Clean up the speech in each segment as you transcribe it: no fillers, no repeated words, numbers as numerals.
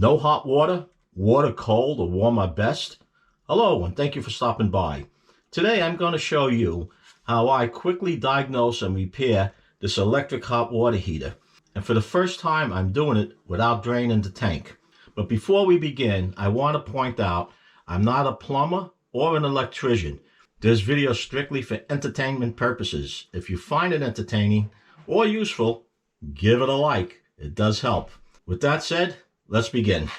No hot water, water cold or warm at best. Hello and thank you for stopping by. Today I'm going to show you how I quickly diagnose and repair this electric hot water heater. And for the first time I'm doing it without draining the tank. But before we begin, I want to point out I'm not a plumber or an electrician. This video is strictly for entertainment purposes. If you find it entertaining or useful, give it a like. It does help. With that said, let's begin.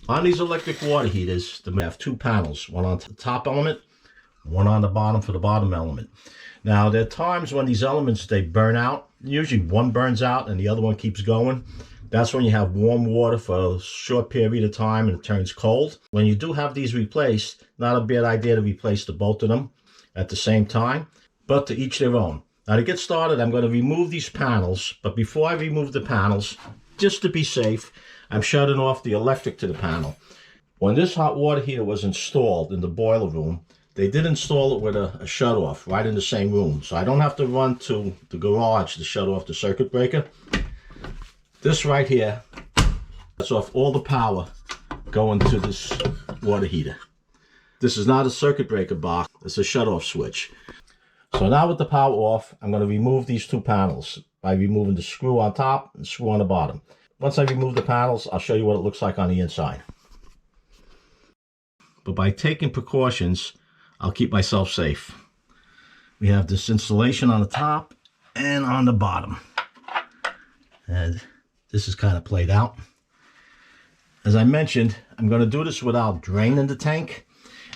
On these electric water heaters, they have two panels, one on the top element, one on the bottom for the bottom element. Now, there are times when these elements, they burn out. Usually one burns out and the other one keeps going. That's when you have warm water for a short period of time and it turns cold. When you do have these replaced, not a bad idea to replace the both of them at the same time, but to each their own. Now, to get started, I'm going to remove these panels, but before I remove the panels, just to be safe, I'm shutting off the electric to the panel. When this hot water heater was installed in the boiler room, they did install it with a shut-off right in the same room. So I don't have to run to the garage to shut off the circuit breaker. This right here shuts off all the power going to this water heater. This is not a circuit breaker box, it's a shut-off switch. So now with the power off, I'm going to remove these two panels by removing the screw on top and the screw on the bottom. Once I remove the panels, I'll show you what it looks like on the inside. But by taking precautions, I'll keep myself safe. We have this installation on the top and on the bottom. And this is kind of played out. As I mentioned, I'm going to do this without draining the tank.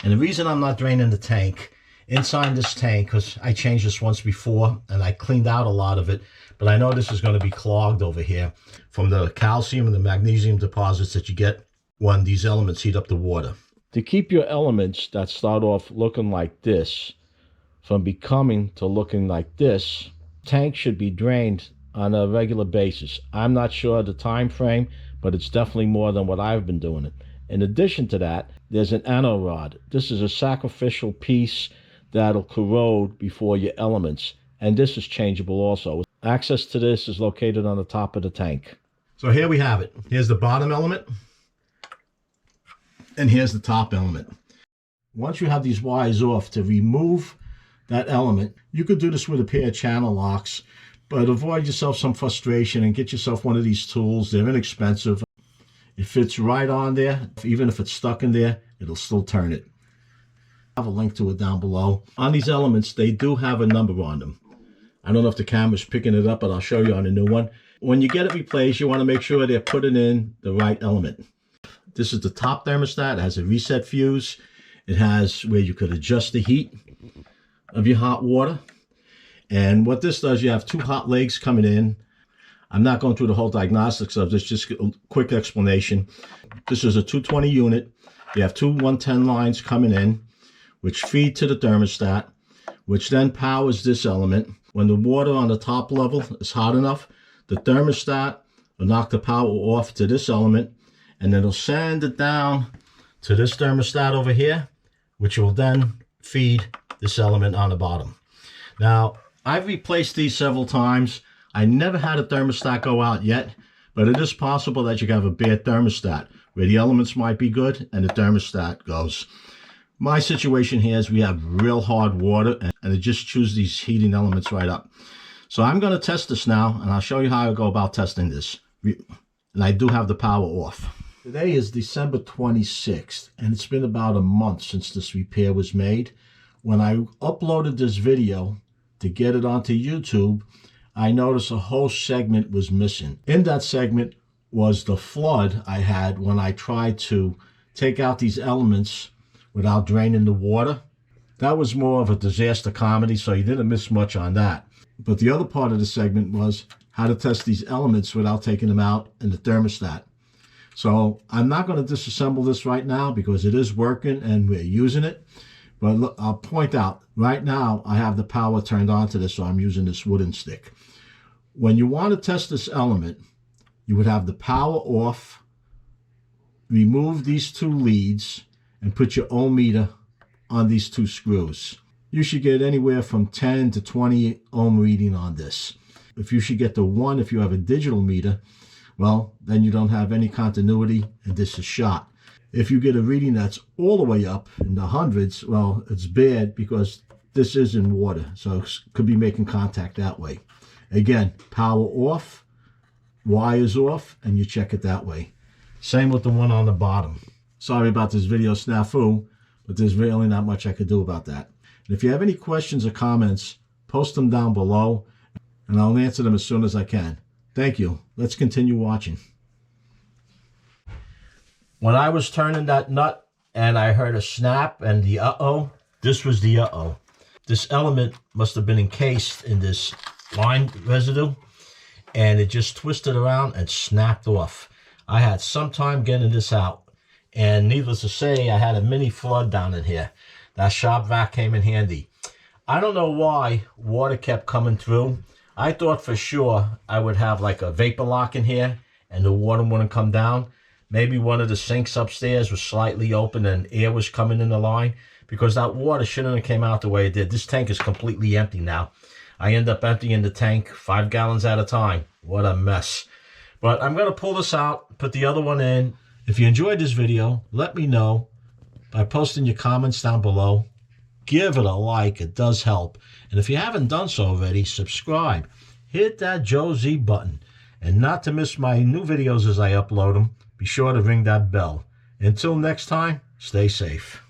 And the reason I'm not draining the tank, inside this tank, because I changed this once before and I cleaned out a lot of it, but I know this is going to be clogged over here from the calcium and the magnesium deposits that you get when these elements heat up the water. To keep your elements that start off looking like this from becoming to looking like this, tank should be drained on a regular basis. I'm not sure the time frame, but it's definitely more than what I've been doing it. In addition to that, there's an anode rod. This is a sacrificial piece that'll corrode before your elements, and this is changeable also. Access to this is located on the top of the tank. So here we have it. Here's the bottom element, and here's the top element. Once you have these wires off, to remove that element, you could do this with a pair of channel locks, but avoid yourself some frustration and get yourself one of these tools. They're inexpensive. It fits right on there. Even if it's stuck in there, it'll still turn it. I have a link to it down below. On these elements, they do have a number on them. I don't know if the camera's picking it up, but I'll show you on the new one. When you get it replaced, you want to make sure they're putting in the right element. This is the top thermostat. It has a reset fuse. It has where you could adjust the heat of your hot water. And what this does, you have two hot legs coming in. I'm not going through the whole diagnostics of this, just a quick explanation. This is a 220 unit. You have two 110 lines coming in, which feed to the thermostat, which then powers this element. When the water on the top level is hot enough, the thermostat will knock the power off to this element, and then it'll send it down to this thermostat over here, which will then feed this element on the bottom. Now, I've replaced these several times. I never had a thermostat go out yet, but it is possible that you can have a bad thermostat where the elements might be good and the thermostat goes. My situation here is we have real hard water and it just chews these heating elements right up. So I'm going to test this now, and I'll show you how I go about testing this. And I do have the power off. Today is December 26th, and it's been about a month since this repair was made. When I uploaded this video to get it onto YouTube, I noticed a whole segment was missing. In that segment was the flood I had when I tried to take out these elements without draining the water. That was more of a disaster comedy, so you didn't miss much on that. But the other part of the segment was how to test these elements without taking them out in the thermostat. So I'm not going to disassemble this right now because it is working and we're using it. But look, I'll point out, right now I have the power turned on to this, so I'm using this wooden stick. When you want to test this element, you would have the power off, remove these two leads, and put your ohm meter on these two screws. You should get anywhere from 10 to 20 ohm reading on this. If you should get the 1 if you have a digital meter, well, then you don't have any continuity and this is shot. If you get a reading that's all the way up in the hundreds, well, it's bad because this is in water, so it could be making contact that way. Again, power off, wires off, and you check it that way. Same with the one on the bottom. Sorry about this video snafu, but there's really not much I could do about that. And if you have any questions or comments, post them down below, and I'll answer them as soon as I can. Thank you. Let's continue watching. When I was turning that nut and I heard a snap and the uh-oh, this was the uh-oh. This element must have been encased in this line residue, and it just twisted around and snapped off. I had some time getting this out, and needless to say, I had a mini flood down in here. That shop vac came in handy. I don't know why water kept coming through. I thought for sure I would have like a vapor lock in here and the water wouldn't come down. Maybe one of the sinks upstairs was slightly open and air was coming in the line, because that water shouldn't have came out the way it did. This tank is completely empty now. I end up emptying the tank 5 gallons at a time. What a mess. But I'm going to pull this out, put the other one in. If you enjoyed this video, let me know by posting your comments down below. Give it a like, it does help. And if you haven't done so already, subscribe. Hit that Joe Z button. And not to miss my new videos as I upload them, be sure to ring that bell. Until next time, stay safe.